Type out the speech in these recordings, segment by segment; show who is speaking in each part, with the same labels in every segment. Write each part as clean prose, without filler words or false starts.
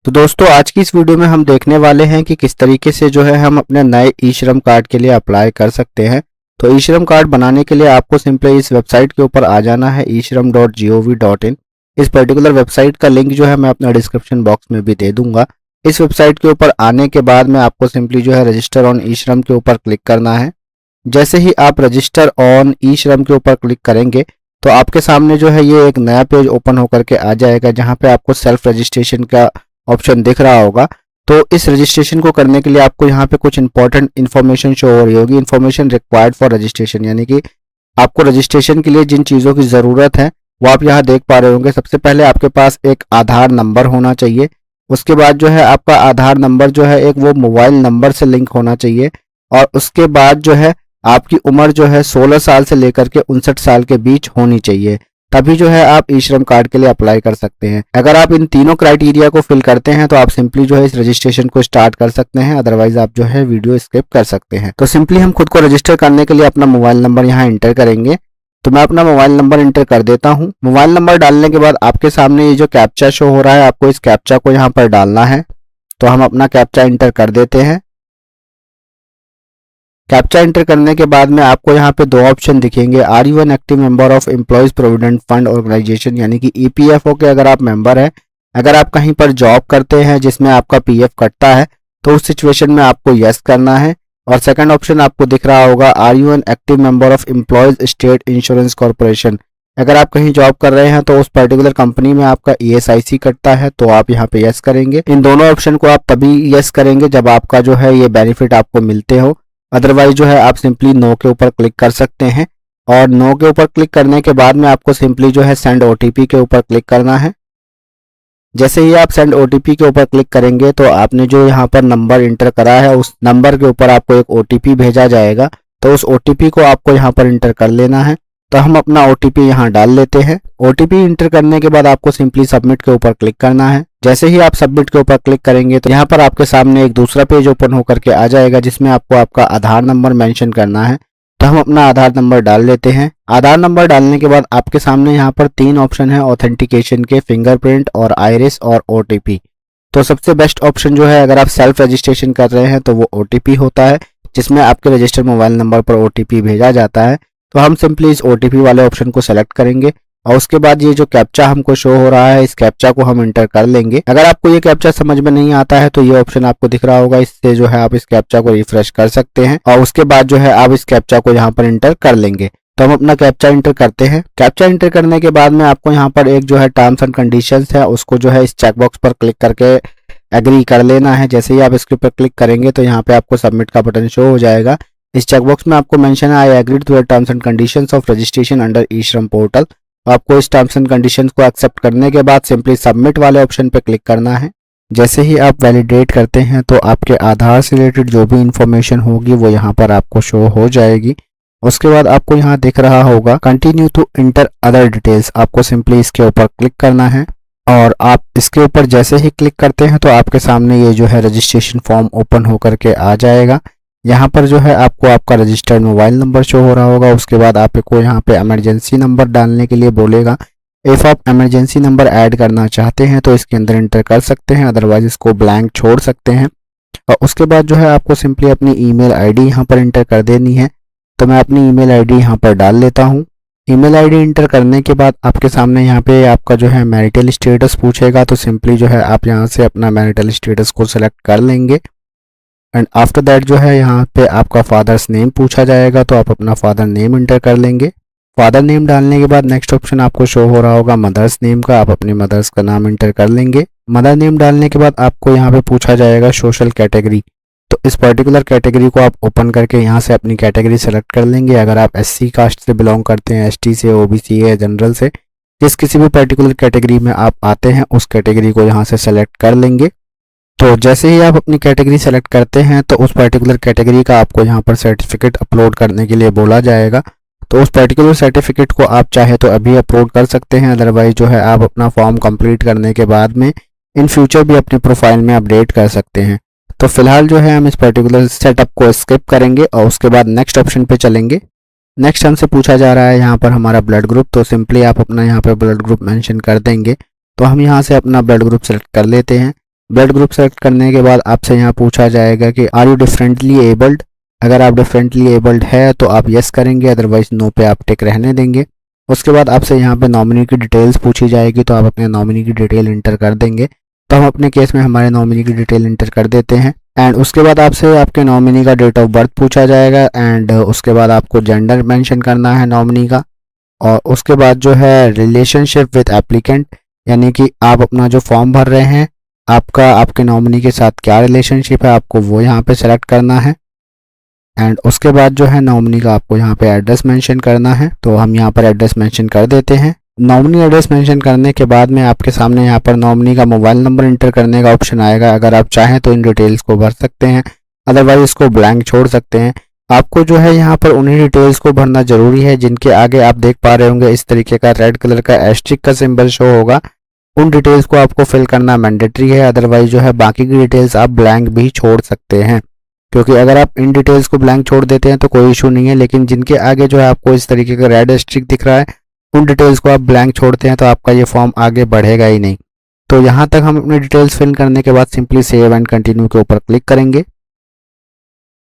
Speaker 1: तो दोस्तों आज की इस वीडियो में हम देखने वाले हैं कि किस तरीके से जो है हम अपने नए ई श्रम कार्ड के लिए अप्लाई कर सकते हैं। तो ई श्रम कार्ड बनाने के लिए आपको सिंपली इस वेबसाइट के ऊपर आ जाना है ishram.gov.in। इस पर्टिकुलर वेबसाइट का लिंक जो है मैं अपना डिस्क्रिप्शन बॉक्स में भी दे दूंगा। इस वेबसाइट के ऊपर आने के बाद में आपको सिंपली जो है रजिस्टर ऑन ई श्रम के ऊपर क्लिक करना है। जैसे ही आप रजिस्टर ऑन ई श्रम के ऊपर क्लिक करेंगे तो आपके सामने जो है ये एक नया पेज ओपन होकर के आ जाएगा, जहाँ पे आपको सेल्फ रजिस्ट्रेशन का ऑप्शन दिख रहा होगा। तो इस रजिस्ट्रेशन को करने के लिए आपको यहाँ पे कुछ इंपॉर्टेंट इन्फॉर्मेशन शो हो रही होगी। इन्फॉर्मेशन रिक्वायर्ड फॉर रजिस्ट्रेशन, यानी कि आपको रजिस्ट्रेशन के लिए जिन चीज़ों की ज़रूरत है वो आप यहाँ देख पा रहे होंगे। सबसे पहले आपके पास एक आधार नंबर होना चाहिए। उसके बाद जो है आपका आधार नंबर जो है एक वो मोबाइल नंबर से लिंक होना चाहिए। और उसके बाद जो है आपकी उम्र जो है 16 साल से लेकर के 59 साल के बीच होनी चाहिए, तभी जो है आप ई श्रम कार्ड के लिए अप्लाई कर सकते हैं। अगर आप इन तीनों क्राइटेरिया को फिल करते हैं तो आप सिंपली जो है इस रजिस्ट्रेशन को स्टार्ट कर सकते हैं, अदरवाइज आप जो है वीडियो स्किप कर सकते हैं। तो सिंपली हम खुद को रजिस्टर करने के लिए अपना मोबाइल नंबर यहाँ एंटर करेंगे। तो मैं अपना मोबाइल नंबर एंटर कर देता हूँ। मोबाइल नंबर डालने के बाद आपके सामने ये जो कैप्चा शो हो रहा है, आपको इस कैप्चा को यहाँ पर डालना है। तो हम अपना कैप्चा एंटर कर देते हैं। कैप्चा एंटर करने के बाद में आपको यहाँ पे दो ऑप्शन दिखेंगे, are you an active member of employees provident fund organisation, यानी कि ईपीएफओ के अगर आप मेंबर हैं, अगर आप कहीं पर जॉब करते हैं जिसमें आपका पीएफ कटता है तो उस सिचुएशन में आपको यस करना है। और सेकंड ऑप्शन आपको दिख रहा होगा, are you an active member of employees state insurance corporation, अगर आप कहीं जॉब कर रहे हैं तो उस पर्टिकुलर कंपनी में आपका ईएसआईसी कटता है तो आप यहाँ पे यस करेंगे। इन दोनों ऑप्शन को आप तभी यस करेंगे जब आपका जो है ये बेनिफिट आपको मिलते हो, अदरवाइज जो है आप सिंपली नो के ऊपर क्लिक कर सकते हैं। और नो के ऊपर क्लिक करने के बाद में आपको सिंपली जो है सेंड ओटीपी के ऊपर क्लिक करना है। जैसे ही आप सेंड ओटीपी के ऊपर क्लिक करेंगे तो आपने जो यहाँ पर नंबर इंटर करा है उस नंबर के ऊपर आपको एक ओटीपी भेजा जाएगा। तो उस ओटीपी को आपको यहाँ पर इंटर कर लेना है। तो हम अपना ओटीपी यहाँ डाल लेते हैं। ओटीपी इंटर करने के बाद आपको सिंपली सबमिट के ऊपर क्लिक करना है। जैसे ही आप सबमिट के ऊपर क्लिक करेंगे तो यहाँ पर आपके सामने एक दूसरा पेज ओपन होकर के आ जाएगा, जिसमें आपको आपका आधार नंबर मेंशन करना है। तो हम अपना आधार नंबर डाल लेते हैं। आधार नंबर डालने के बाद आपके सामने यहाँ पर तीन ऑप्शन है ऑथेंटिकेशन के, फिंगरप्रिंट और आइरिस और ओटीपी। तो सबसे बेस्ट ऑप्शन जो है अगर आप सेल्फ रजिस्ट्रेशन कर रहे हैं तो वो ओटीपी होता है, जिसमें आपके रजिस्टर्ड मोबाइल नंबर पर ओटीपी भेजा जाता है। तो हम सिंपली इस ओटीपी वाले ऑप्शन को सेलेक्ट करेंगे और उसके बाद ये जो कैप्चा हमको शो हो रहा है इस कैप्चा को हम इंटर कर लेंगे। अगर आपको ये कैप्चा समझ में नहीं आता है तो ये ऑप्शन आपको दिख रहा होगा, इससे जो है आप इस कैप्चा को रिफ्रेश कर सकते हैं और उसके बाद जो है आप इस कैप्चा को यहाँ पर इंटर कर लेंगे। तो हम अपना कैप्चा इंटर करते हैं। कैप्चा इंटर करने के बाद में आपको यहाँ पर एक जो है टर्म्स एंड कंडीशंस है उसको जो है इस चेकबॉक्स पर क्लिक करके एग्री कर लेना है। जैसे ही आप इसके ऊपर क्लिक करेंगे तो यहाँ पे आपको सबमिट का बटन शो हो जाएगा। इस चेकबॉक्स में आपको मेंशन है I agree to the terms and conditions of registration under E Shram portal. आपको इस टर्म्स एंड कंडीशंस को एक्सेप्ट करने के बाद सिंपली सबमिट वाले ऑप्शन पे क्लिक करना है। जैसे ही आप वैलिडेट करते हैं तो आपके आधार से रिलेटेड जो भी इंफॉर्मेशन होगी वो यहाँ पर आपको शो हो जाएगी। उसके बाद आपको यहाँ दिख रहा होगा continue to enter other details, आपको सिंपली इसके ऊपर क्लिक करना है। और आप इसके ऊपर जैसे ही क्लिक करते हैं तो आपके सामने ये जो है रजिस्ट्रेशन फॉर्म ओपन होकर के आ जाएगा। यहाँ पर जो है आपको आपका रजिस्टर्ड मोबाइल नंबर शो हो रहा होगा। उसके बाद आपको यहाँ पे इमरजेंसी नंबर डालने के लिए बोलेगा। इफ़ आप इमरजेंसी नंबर ऐड करना चाहते हैं तो इसके अंदर इंटर कर सकते हैं, अदरवाइज इसको ब्लैंक छोड़ सकते हैं। और उसके बाद जो है आपको सिंपली अपनी ईमेल आईडी यहाँ पर इंटर कर देनी है। तो मैं अपनी ईमेल आईडी यहाँ पर डाल लेता हूँ। ईमेल आईडी इंटर करने के बाद आपके सामने यहाँ पे आपका जो है मैरिटल स्टेटस पूछेगा। तो सिंपली जो है आप यहाँ से अपना मैरिटल स्टेटस को सिलेक्ट कर लेंगे। एंड आफ्टर दैट जो है यहाँ पे आपका फादर्स नेम पूछा जाएगा, तो आप अपना फादर नेम इंटर कर लेंगे। फादर नेम डालने के बाद नेक्स्ट ऑप्शन आपको शो हो रहा होगा मदर्स नेम का, आप अपनी मदर्स का नाम इंटर कर लेंगे। मदर नेम डालने के बाद आपको यहाँ पे पूछा जाएगा सोशल कैटेगरी। तो इस पर्टिकुलर कैटेगरी को आप ओपन करके यहाँ से अपनी कैटेगरी सेलेक्ट कर लेंगे। अगर आप एससी कास्ट से बिलोंग करते हैं, एसटी से, ओबीसी या जनरल से, जिस किसी भी पर्टिकुलर कैटेगरी में आप आते हैं उस कैटेगरी को यहाँ से सेलेक्ट कर लेंगे। तो जैसे ही आप अपनी कैटेगरी सेलेक्ट करते हैं तो उस पर्टिकुलर कैटेगरी का आपको यहाँ पर सर्टिफिकेट अपलोड करने के लिए बोला जाएगा। तो उस पर्टिकुलर सर्टिफिकेट को आप चाहे तो अभी अपलोड कर सकते हैं, अदरवाइज जो है आप अपना फॉर्म कंप्लीट करने के बाद में इन फ्यूचर भी अपनी प्रोफाइल में अपडेट कर सकते हैं। तो फिलहाल जो है हम इस पर्टिकुलर सेटअप को स्किप करेंगे और उसके बाद नेक्स्ट ऑप्शन पे चलेंगे। नेक्स्ट हमसे पूछा जा रहा है यहाँ पर हमारा ब्लड ग्रुप। तो सिंपली आप अपना यहाँ पर ब्लड ग्रुप मेंशन कर देंगे। तो हम यहाँ से अपना ब्लड ग्रुप सेलेक्ट कर लेते हैं। ब्लड ग्रुप सेलेक्ट करने के बाद आपसे यहाँ पूछा जाएगा कि आर यू डिफरेंटली एबल्ड। अगर आप डिफरेंटली एबल्ड है तो आप यस करेंगे, अदरवाइज नो पे आप टिक रहने देंगे। उसके बाद आपसे यहाँ पे नॉमिनी की डिटेल्स पूछी जाएगी, तो आप अपने नॉमिनी की डिटेल इंटर कर देंगे। तो हम अपने केस में हमारे नॉमिनी की डिटेल इंटर कर देते हैं। एंड उसके बाद आपसे आपके नॉमिनी का डेट ऑफ बर्थ पूछा जाएगा। एंड उसके बाद आपको जेंडर मेंशन करना है नॉमिनी का। और उसके बाद जो है रिलेशनशिप विद एप्लीकेंट, यानी कि आप अपना जो फॉर्म भर रहे हैं आपका आपके नॉमिनी के साथ क्या रिलेशनशिप है, आपको वो यहाँ पे सेलेक्ट करना है। एंड उसके बाद जो है नॉमिनी का आपको यहाँ पे एड्रेस मेंशन करना है, तो हम यहाँ पर एड्रेस मेंशन कर देते हैं। नॉमिनी एड्रेस मेंशन करने के बाद में आपके सामने यहाँ पर नॉमिनी का मोबाइल नंबर इंटर करने का ऑप्शन आएगा। अगर आप चाहें तो इन डिटेल्स को भर सकते हैं, अदरवाइज इसको ब्लैंक छोड़ सकते हैं। आपको जो है यहाँ पर उन्हीं डिटेल्स को भरना जरूरी है जिनके आगे आप देख पा रहे होंगे इस तरीके का रेड कलर का एस्ट्रिक का सिंबल शो होगा। उन डिटेल्स को आपको फिल करना मैंडेटरी है, अदरवाइज जो है बाकी की डिटेल्स आप ब्लैंक भी छोड़ सकते हैं। क्योंकि अगर आप इन डिटेल्स को ब्लैंक छोड़ देते हैं तो कोई इशू नहीं है, लेकिन जिनके आगे जो है आपको इस तरीके का रेड एस्ट्रिक दिख रहा है उन डिटेल्स को आप ब्लैंक छोड़ते हैं तो आपका ये फॉर्म आगे बढ़ेगा ही नहीं। तो यहाँ तक हम अपने डिटेल्स फिल करने के बाद सिंपली सेव एंड कंटिन्यू के ऊपर क्लिक करेंगे।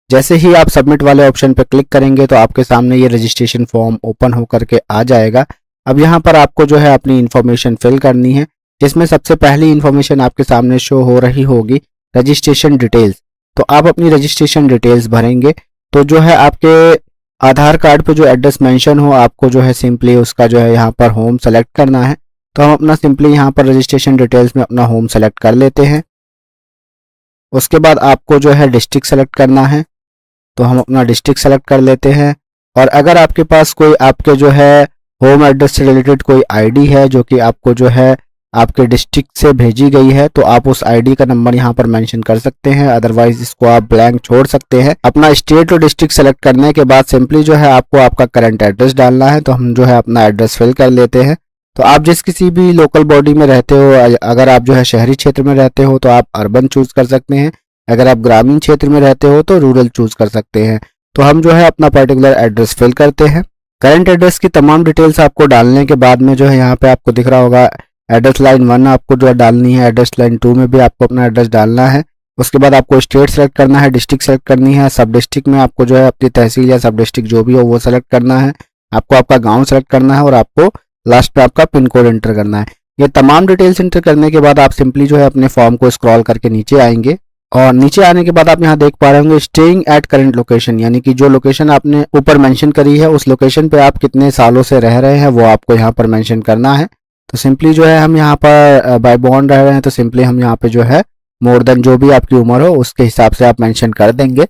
Speaker 1: जैसे ही आप सबमिट वाले ऑप्शन पर क्लिक करेंगे तो आपके सामने ये रजिस्ट्रेशन फॉर्म ओपन होकर के आ जाएगा। अब यहाँ पर आपको जो है अपनी इन्फॉर्मेशन फिल करनी है, जिसमें सबसे पहली इन्फॉर्मेशन आपके सामने शो हो रही होगी रजिस्ट्रेशन डिटेल्स। तो आप अपनी रजिस्ट्रेशन डिटेल्स भरेंगे। तो जो है आपके आधार कार्ड पे जो एड्रेस मेंशन हो आपको जो है सिंपली उसका जो है यहाँ पर होम सेलेक्ट करना है। तो हम अपना सिंपली यहाँ पर रजिस्ट्रेशन डिटेल्स में अपना होम सेलेक्ट कर लेते हैं। उसके बाद आपको जो है डिस्ट्रिक्ट सेलेक्ट करना है, तो हम अपना डिस्ट्रिक्ट सेलेक्ट कर लेते हैं। और अगर आपके पास कोई आपके जो है होम एड्रेस से रिलेटेड कोई आईडी है जो कि आपको जो है आपके डिस्ट्रिक्ट से भेजी गई है तो आप उस आईडी का नंबर यहाँ पर मेंशन कर सकते हैं, अदरवाइज इसको आप ब्लैंक छोड़ सकते हैं। अपना स्टेट और डिस्ट्रिक्ट सेलेक्ट करने के बाद सिंपली जो है आपको आपका करंट एड्रेस डालना है। तो हम जो है अपना एड्रेस फिल कर लेते हैं। तो आप जिस किसी भी लोकल बॉडी में रहते हो, अगर आप जो है शहरी क्षेत्र में रहते हो तो आप अर्बन चूज कर सकते हैं, अगर आप ग्रामीण क्षेत्र में रहते हो तो रूरल चूज कर सकते हैं। तो हम जो है अपना पर्टिकुलर एड्रेस फिल करते हैं। करंट एड्रेस की तमाम डिटेल्स आपको डालने के बाद में जो है यहाँ पे आपको दिख रहा होगा एड्रेस लाइन 1 आपको जो है डालनी है, एड्रेस लाइन 2 में भी आपको अपना एड्रेस डालना है। उसके बाद आपको स्टेट सेलेक्ट करना है, डिस्ट्रिक्ट सेलेक्ट करनी है, सब डिस्ट्रिक्ट में आपको जो है अपनी तहसील या सब डिस्ट्रिक्ट जो भी हो वो सेलेक्ट करना है, आपको आपका गांव सेलेक्ट करना है और आपको लास्ट में आपका पिन कोड एंटर करना है। ये तमाम डिटेल्स एंटर करने के बाद आप सिंपली जो है अपने फॉर्म को स्क्रॉल करके नीचे आएंगे और नीचे आने के बाद आप यहाँ देख पा रहे होंगे स्टेइंग एट करंट लोकेशन, यानी कि जो लोकेशन आपने ऊपर मेंशन करी है उस लोकेशन पे आप कितने सालों से रह रहे हैं वो आपको यहाँ पर मेंशन करना है। तो सिंपली जो है हम यहाँ पर बाय बॉर्न रह रहे हैं तो सिंपली हम यहाँ पे जो है मोर देन जो भी आपकी उम्र हो उसके हिसाब से आप मेंशन कर देंगे।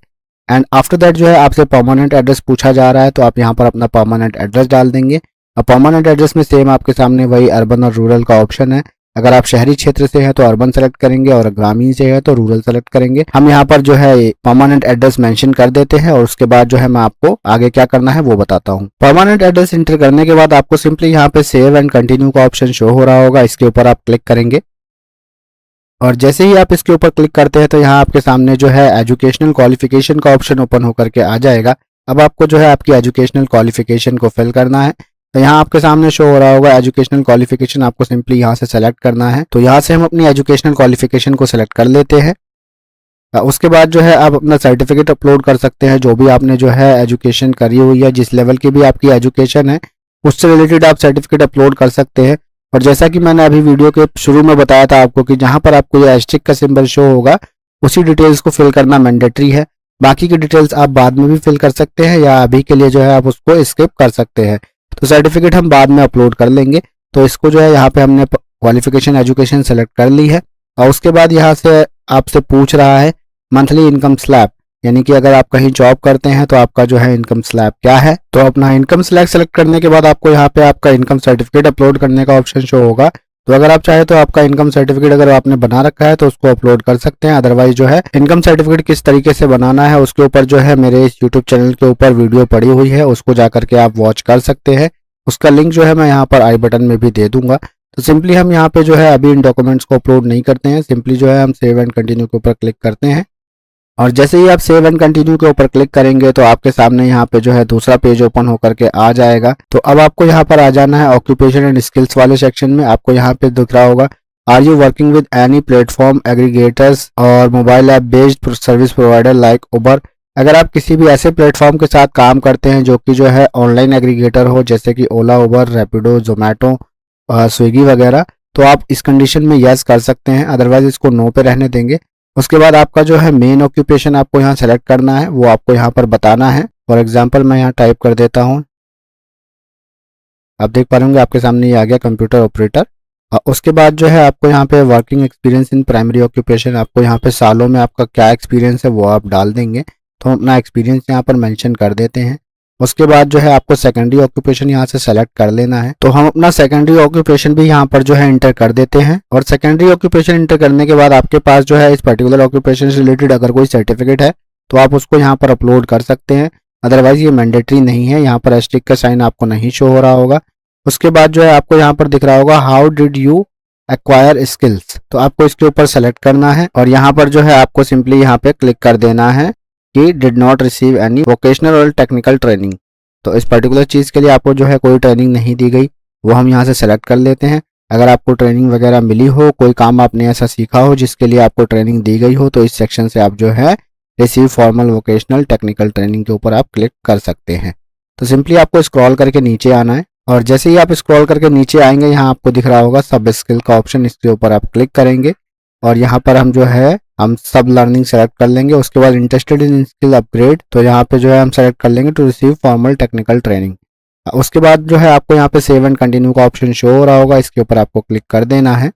Speaker 1: एंड आफ्टर दैट जो है आपसे परमानेंट एड्रेस पूछा जा रहा है तो आप यहाँ पर अपना परमानेंट एड्रेस डाल देंगे। अब परमानेंट एड्रेस में सेम आपके सामने वही अर्बन और रूरल का ऑप्शन है। अगर आप शहरी क्षेत्र से हैं तो अर्बन सेलेक्ट करेंगे और ग्रामीण से है तो रूरल सेलेक्ट करेंगे। हम यहाँ पर जो है परमानेंट एड्रेस मेंशन कर देते हैं और उसके बाद जो है मैं आपको आगे क्या करना है वो बताता हूँ। परमानेंट एड्रेस एंटर करने के बाद आपको सिंपली यहाँ पे सेव एंड कंटिन्यू का ऑप्शन शो हो रहा होगा, इसके ऊपर आप क्लिक करेंगे। और जैसे ही आप इसके ऊपर क्लिक करते हैं तो यहाँ आपके सामने जो है एजुकेशनल क्वालिफिकेशन का ऑप्शन ओपन होकर के आ जाएगा। अब आपको जो है आपकी एजुकेशनल क्वालिफिकेशन को फिल करना है। तो यहाँ आपके सामने शो हो रहा होगा एजुकेशनल क्वालिफिकेशन, आपको सिंपली यहाँ से सेलेक्ट करना है। तो यहाँ से हम अपनी एजुकेशनल क्वालिफिकेशन को सेलेक्ट कर लेते हैं। उसके बाद जो है आप अपना सर्टिफिकेट अपलोड कर सकते हैं, जो भी आपने जो है एजुकेशन करी हुई है, जिस लेवल की भी आपकी एजुकेशन है उससे रिलेटेड आप सर्टिफिकेट अपलोड कर सकते हैं। और जैसा कि मैंने अभी वीडियो के शुरू में बताया था आपको कि जहाँ पर आपको ये एस्ट्रिक का सिंबल शो होगा उसी डिटेल्स को फिल करना मैंडेटरी है। बाकी की डिटेल्स आप बाद में भी फिल कर सकते हैं या अभी के लिए जो है आप उसको स्किप कर सकते हैं। तो सर्टिफिकेट हम बाद में अपलोड कर लेंगे। तो इसको जो है यहाँ पे हमने क्वालिफिकेशन एजुकेशन सेलेक्ट कर ली है। और उसके बाद यहाँ से आपसे पूछ रहा है मंथली इनकम स्लैब, यानी कि अगर आप कहीं जॉब करते हैं तो आपका जो है इनकम स्लैब क्या है। तो अपना इनकम स्लैब सेलेक्ट करने के बाद आपको यहाँ पे आपका इनकम सर्टिफिकेट अपलोड करने का ऑप्शन शो होगा। तो अगर आप चाहे तो आपका इनकम सर्टिफिकेट अगर आपने बना रखा है तो उसको अपलोड कर सकते हैं, अदरवाइज जो है इनकम सर्टिफिकेट किस तरीके से बनाना है उसके ऊपर जो है मेरे इस यूट्यूब चैनल के ऊपर वीडियो पड़ी हुई है, उसको जाकर के आप वॉच कर सकते हैं। उसका लिंक जो है मैं यहाँ पर आई बटन में भी दे दूंगा। तो सिंपली हम यहाँ पे जो है अभी इन डॉक्यूमेंट्स को अपलोड नहीं करते हैं, सिंपली जो है हम सेव एंड कंटिन्यू के ऊपर क्लिक करते हैं। और जैसे ही आप सेव एंड कंटिन्यू के ऊपर क्लिक करेंगे तो आपके सामने यहाँ पे जो है दूसरा पेज ओपन होकर के आ जाएगा। तो अब आपको यहाँ पर आ जाना है ऑक्यूपेशन एंड स्किल्स वाले सेक्शन में। आपको यहाँ पे दिख रहा होगा are you working with any platform aggregators और mobile app based service provider like Uber. अगर आप किसी भी ऐसे प्लेटफॉर्म के साथ काम करते हैं जो कि जो है ऑनलाइन एग्रीगेटर हो, जैसे कि ओला, उबर, रैपिडो, जोमेटो, स्विगी वगैरह, तो आप इस कंडीशन में यस कर सकते हैं, अदरवाइज इसको नो पे रहने देंगे। उसके बाद आपका जो है मेन ऑक्यूपेशन आपको यहाँ सेलेक्ट करना है, वो आपको यहाँ पर बताना है। फॉर एग्जांपल मैं यहाँ टाइप कर देता हूँ, आप देख पा रहे होंगे आपके सामने ये आ गया कंप्यूटर ऑपरेटर। उसके बाद जो है आपको यहाँ पे working experience in primary occupation, आपको यहाँ पे सालों में आपका क्या एक्सपीरियंस है वो आप डाल देंगे। तो हम अपना एक्सपीरियंस यहाँ पर मेंशन कर देते हैं। उसके बाद जो है आपको सेकेंडरी ऑक्यूपेशन यहाँ से सेलेक्ट कर लेना है, तो हम अपना सेकेंडरी ऑक्यूपेशन भी यहाँ पर जो है इंटर कर देते हैं। और सेकेंडरी ऑक्यूपेशन इंटर करने के बाद आपके पास जो है इस पर्टिकुलर ऑक्यूपेशन से रिलेटेड अगर कोई सर्टिफिकेट है तो आप उसको यहाँ पर अपलोड कर सकते हैं, अदरवाइज ये मैंडेटरी नहीं है। यहाँ पर एस्टिक का साइन आपको नहीं शो हो रहा होगा। उसके बाद जो है आपको यहाँ पर दिख रहा होगा how did you acquire skills, तो आपको इसके ऊपर सेलेक्ट करना है और यहाँ पर जो है आपको सिंपली यहाँ पे क्लिक कर देना है कि did not receive any vocational और टेक्निकल ट्रेनिंग। तो इस पर्टिकुलर चीज़ के लिए आपको जो है कोई ट्रेनिंग नहीं दी गई, वो हम यहाँ से सेलेक्ट कर लेते हैं। अगर आपको ट्रेनिंग वगैरह मिली हो, कोई काम आपने ऐसा सीखा हो जिसके लिए आपको ट्रेनिंग दी गई हो, तो इस सेक्शन से आप जो है receive formal vocational technical training के ऊपर आप क्लिक कर सकते हैं। तो सिंपली आपको स्क्रॉल करके नीचे आना है और जैसे ही आप स्क्रॉल करके नीचे आएंगे यहाँ आपको दिख रहा होगा सब स्किल का ऑप्शन, इसके ऊपर आप क्लिक करेंगे और यहाँ पर हम जो है हम सब लर्निंग सेलेक्ट कर लेंगे। उसके बाद इंटरेस्टेड इन स्किल अपग्रेड, तो यहाँ पे जो है हम सेलेक्ट कर लेंगे to receive formal technical training. उसके बाद जो है आपको यहाँ पे सेव एंड कंटिन्यू का ऑप्शन शो हो रहा होगा, इसके ऊपर आपको क्लिक कर देना है।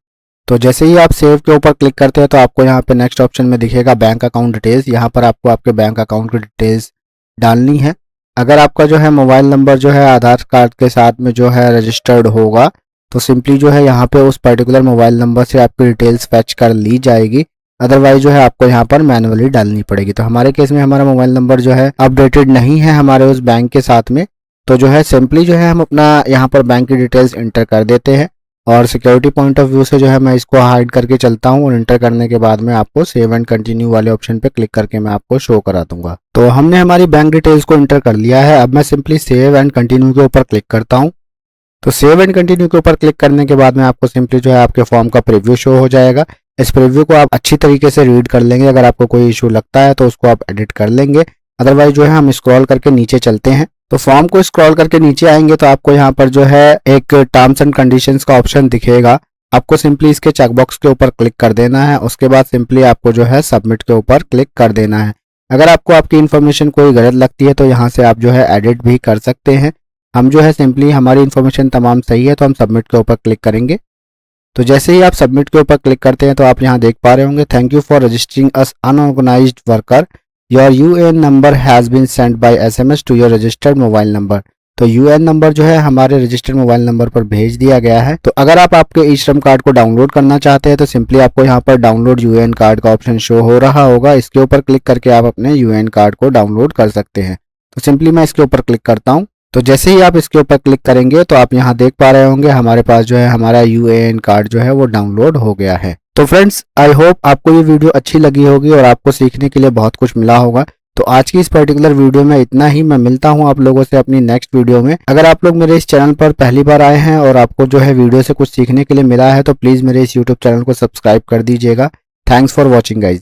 Speaker 1: तो जैसे ही आप सेव के ऊपर क्लिक करते हैं तो आपको यहाँ पे नेक्स्ट ऑप्शन में दिखेगा बैंक अकाउंट डिटेल्स। यहाँ पर आपको आपके बैंक अकाउंट की डिटेल्स डालनी है। अगर आपका जो है मोबाइल नंबर जो है आधार कार्ड के साथ में जो है रजिस्टर्ड होगा तो सिंपली जो है यहाँ पे उस पर्टिकुलर मोबाइल नंबर से आपकी डिटेल्स फैच कर ली जाएगी, अदरवाइज जो है आपको यहाँ पर मैनुअली डालनी पड़ेगी। तो हमारे केस में हमारा मोबाइल नंबर जो है अपडेटेड नहीं है हमारे उस बैंक के साथ में, तो जो है सिंपली जो है हम अपना यहाँ पर बैंक की डिटेल्स इंटर कर देते हैं और सिक्योरिटी पॉइंट ऑफ व्यू से जो है मैं इसको हाइड करके चलता हूँ और इंटर करने के बाद में आपको सेव एंड कंटिन्यू वाले ऑप्शन पे क्लिक करके मैं आपको शो करा दूंगा। तो हमने हमारी बैंक डिटेल्स को इंटर कर लिया है। अब मैं सिंपली सेव एंड कंटिन्यू के ऊपर क्लिक करता हूँ। तो सेव एंड कंटिन्यू के ऊपर क्लिक करने के बाद में आपको सिंपली जो है आपके फॉर्म का प्रीव्यू शो हो जाएगा। इस प्रीव्यू को आप अच्छी तरीके से रीड कर लेंगे, अगर आपको कोई इशू लगता है तो उसको आप एडिट कर लेंगे, अदरवाइज जो है हम स्क्रॉल करके नीचे चलते हैं। तो फॉर्म को स्क्रॉल करके नीचे आएंगे तो आपको यहाँ पर जो है एक टर्म्स एंड कंडीशंस का ऑप्शन दिखेगा, आपको सिंपली इसके चेकबॉक्स के ऊपर क्लिक कर देना है। उसके बाद सिंपली आपको जो है सबमिट के ऊपर क्लिक कर देना है। अगर आपको आपकी इन्फॉर्मेशन कोई गलत लगती है तो यहाँ से आप जो है एडिट भी कर सकते हैं। हम जो है सिंपली हमारी इन्फॉर्मेशन तमाम सही है तो हम सबमिट के ऊपर क्लिक करेंगे। तो जैसे ही आप सबमिट के ऊपर क्लिक करते हैं तो आप यहाँ देख पा रहे होंगे thank you for registering us unorganised worker, your UAN number has been send by SMS to your registered mobile number. तो यूएएन नंबर जो है हमारे रजिस्टर्ड मोबाइल नंबर पर भेज दिया गया है। तो अगर आप आपके ई श्रम कार्ड को डाउनलोड करना चाहते हैं तो सिंपली आपको यहाँ पर डाउनलोड यूएएन कार्ड का ऑप्शन शो हो रहा होगा, इसके ऊपर क्लिक करके आप अपने यूएएन कार्ड को डाउनलोड कर सकते हैं। तो सिंपली मैं इसके ऊपर क्लिक करता हूँ। तो जैसे ही आप इसके ऊपर क्लिक करेंगे तो आप यहाँ देख पा रहे होंगे हमारे पास जो है हमारा यूएएन कार्ड जो है वो डाउनलोड हो गया है। तो फ्रेंड्स आई होप आपको ये वीडियो अच्छी लगी होगी और आपको सीखने के लिए बहुत कुछ मिला होगा। तो आज की इस पर्टिकुलर वीडियो में इतना ही। मैं मिलता हूं आप लोगों से अपनी नेक्स्ट वीडियो में। अगर आप लोग मेरे इस चैनल पर पहली बार आए हैं और आपको जो है वीडियो से कुछ सीखने के लिए मिला है तो प्लीज़ मेरे इस यूट्यूब चैनल को सब्सक्राइब कर दीजिएगा। Thanks for watching guys.